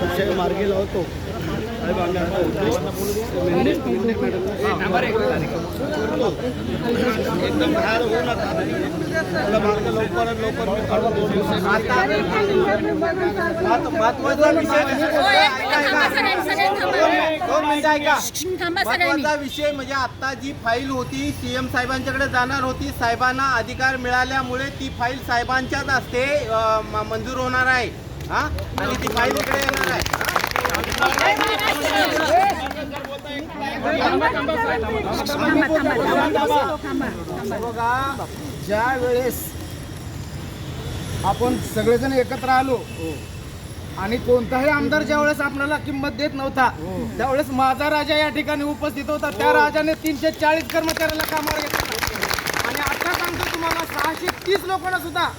विषय मार्गी लावतो एकदम बाहेर होऊ नका त्याला मार्ग लवकरात लवकर मी काढून 2 दिवसात महत्वाचा विषय महत्वाचा विषय म्हणजे आता जी फाईल होती सीएम साहेबांच्याकडे जाणार होती, साहेबांना अधिकार मिळाल्यामुळे ती फाईल साहेबांच्याच असते मंजूर होणार आहे हा, आणि ती फाईल इकडे येणार आहे. बघा, ज्या वेळेस आपण सगळेजण एकत्र आलो आणि कोणताही आमदार ज्या वेळेस आपल्याला किंमत देत नव्हता त्यावेळेस माझा राजा या ठिकाणी उपस्थित होता. त्या राजाने 340 कर्मचाऱ्याला कामावर घेतलं आणि आता सांगतो तुम्हाला 630 लोकांना सुद्धा